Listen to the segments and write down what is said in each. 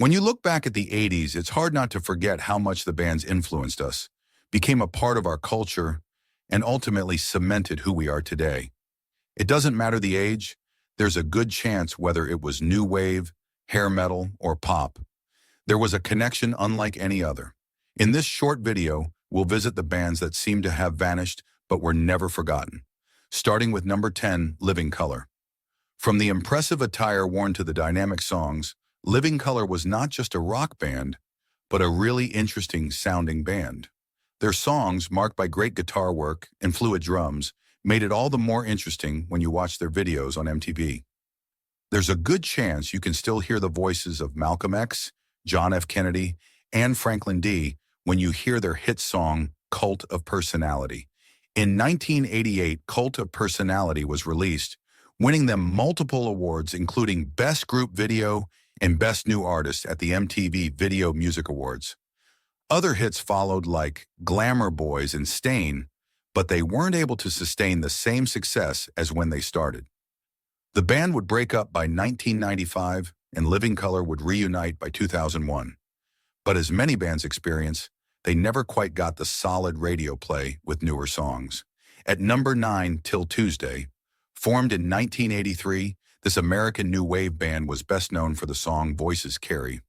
When you look back at the 80s, it's hard not to forget how much the bands influenced us, became a part of our culture, and ultimately cemented who we are today. It doesn't matter the age, there's a good chance whether it was new wave, hair metal, or pop. There was a connection unlike any other. In this short video, we'll visit the bands that seem to have vanished but were never forgotten. Starting with number 10, Living Colour. From the impressive attire worn to the dynamic songs, Living Colour was not just a rock band, but a really interesting sounding band. Their songs, marked by great guitar work and fluid drums, made it all the more interesting when you watch their videos on MTV. There's a good chance you can still hear the voices of Malcolm X, John F. Kennedy, and Franklin D. when you hear their hit song, Cult of Personality. In 1988, Cult of Personality was released, winning them multiple awards including Best Group Video and Best New Artist at the MTV Video Music Awards. Other hits followed like Glamour Boys and Stain, but they weren't able to sustain the same success as when they started. The band would break up by 1995, and Living Colour would reunite by 2001. But as many bands experience, they never quite got the solid radio play with newer songs. At number 9, Till Tuesday, formed in 1983, this American new wave band was best known for the song Voices Carry.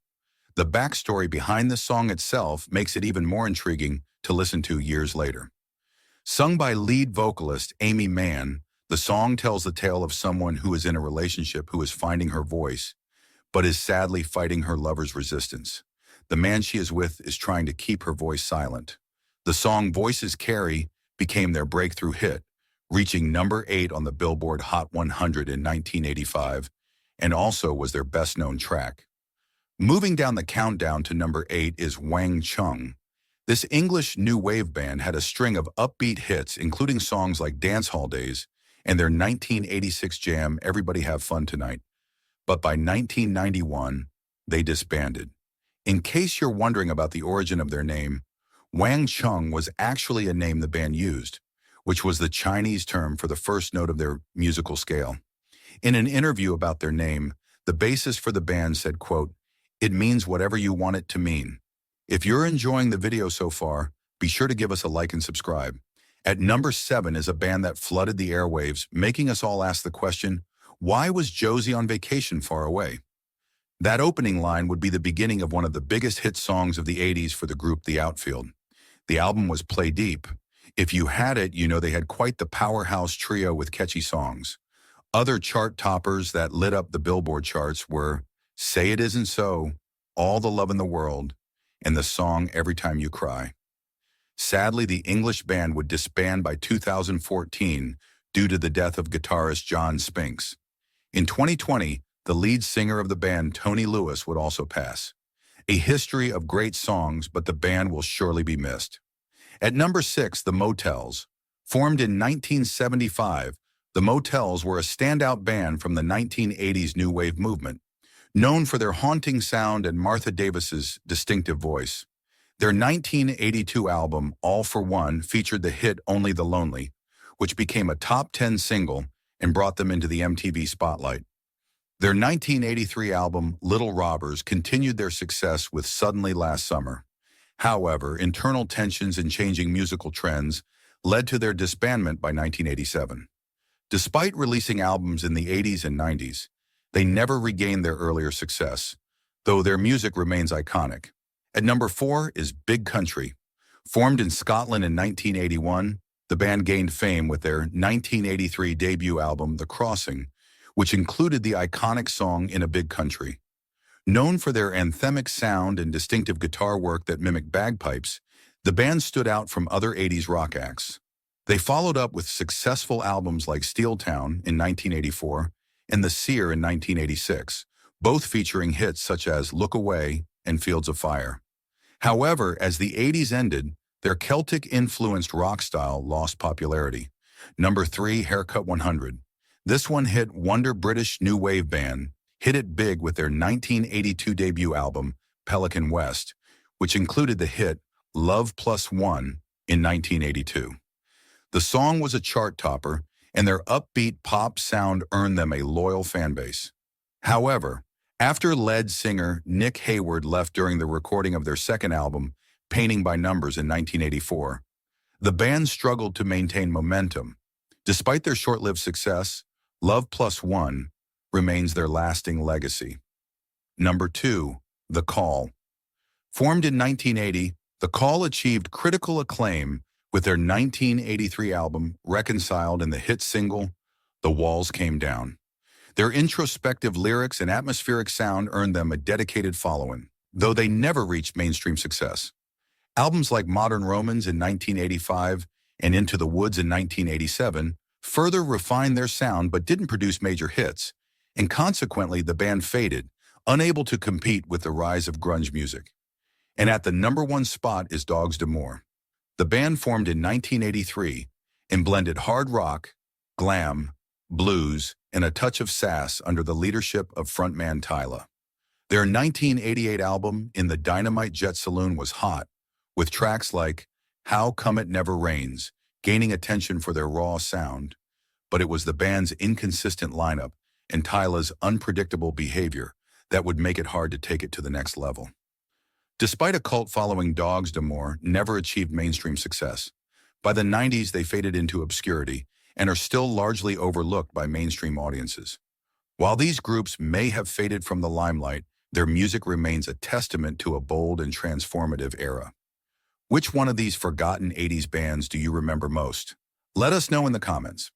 The backstory behind the song itself makes it even more intriguing to listen to years later. Sung by lead vocalist Amy Mann, the song tells the tale of someone who is in a relationship who is finding her voice, but is sadly fighting her lover's resistance. The man she is with is trying to keep her voice silent. The song Voices Carry became their breakthrough hit, reaching number 8 on the Billboard Hot 100 in 1985, and also was their best-known track. Moving down the countdown to number 8 is Wang Chung. This English new wave band had a string of upbeat hits, including songs like Dance Hall Days and their 1986 jam Everybody Have Fun Tonight. But by 1991, they disbanded. In case you're wondering about the origin of their name, Wang Chung was actually a name the band used, which was the Chinese term for the first note of their musical scale. In an interview about their name, the bassist for the band said, quote, "It means whatever you want it to mean. If you're enjoying the video so far, be sure to give us a like and subscribe." At number 7 is a band that flooded the airwaves, making us all ask the question, why was Josie on vacation far away? That opening line would be the beginning of one of the biggest hit songs of the 80s for the group The Outfield. The album was Play Deep. If you had it, you know they had quite the powerhouse trio with catchy songs. Other chart toppers that lit up the Billboard charts were Say It Isn't So, All the Love in the World, and the song Every Time You Cry. Sadly, the English band would disband by 2014 due to the death of guitarist John Spinks. In 2020, the lead singer of the band, Tony Lewis, would also pass. A history of great songs, but the band will surely be missed. At number 6, the Motels. Formed in 1975, the Motels were a standout band from the 1980s new wave movement, known for their haunting sound and Martha Davis's distinctive voice. Their 1982 album, All for One, featured the hit Only the Lonely, which became a top 10 single and brought them into the MTV spotlight. Their 1983 album, Little Robbers, continued their success with Suddenly Last Summer. However, internal tensions and changing musical trends led to their disbandment by 1987. Despite releasing albums in the 80s and 90s, they never regained their earlier success, though their music remains iconic. At number 4 is Big Country. Formed in Scotland in 1981, the band gained fame with their 1983 debut album, The Crossing, which included the iconic song In a Big Country. Known for their anthemic sound and distinctive guitar work that mimicked bagpipes, the band stood out from other 80s rock acts. They followed up with successful albums like Steel Town in 1984 and The Seer in 1986, both featuring hits such as Look Away and Fields of Fire. However, as the 80s ended, their Celtic-influenced rock style lost popularity. Number 3, Haircut 100. This one hit wonder British new wave band hit it big with their 1982 debut album, Pelican West, which included the hit Love Plus One in 1982. The song was a chart topper, and their upbeat pop sound earned them a loyal fan base. However, After lead singer Nick Hayward left during the recording of their second album, Painting by Numbers in 1984, the band struggled to maintain momentum. Despite their short-lived success, Love Plus One remains their lasting legacy. Number 2, The Call. Formed in 1980, The Call achieved critical acclaim with their 1983 album Reconciled and the hit single, The Walls Came Down. Their introspective lyrics and atmospheric sound earned them a dedicated following, though they never reached mainstream success. Albums like Modern Romans in 1985 and Into the Woods in 1987 further refined their sound but didn't produce major hits, and consequently the band faded, unable to compete with the rise of grunge music. And at the number 1 spot is Dogs D'Amour. The band formed in 1983 and blended hard rock, glam, blues, and a touch of sass under the leadership of frontman Tyla. Their 1988 album, In the Dynamite Jet Saloon, was hot, with tracks like How Come It Never Rains gaining attention for their raw sound, but it was the band's inconsistent lineup and Tyla's unpredictable behavior that would make it hard to take it to the next level. Despite a cult following, Dogs D'Amour never achieved mainstream success. By the 90s, they faded into obscurity and are still largely overlooked by mainstream audiences. While these groups may have faded from the limelight, their music remains a testament to a bold and transformative era. Which one of these forgotten 80s bands do you remember most? Let us know in the comments.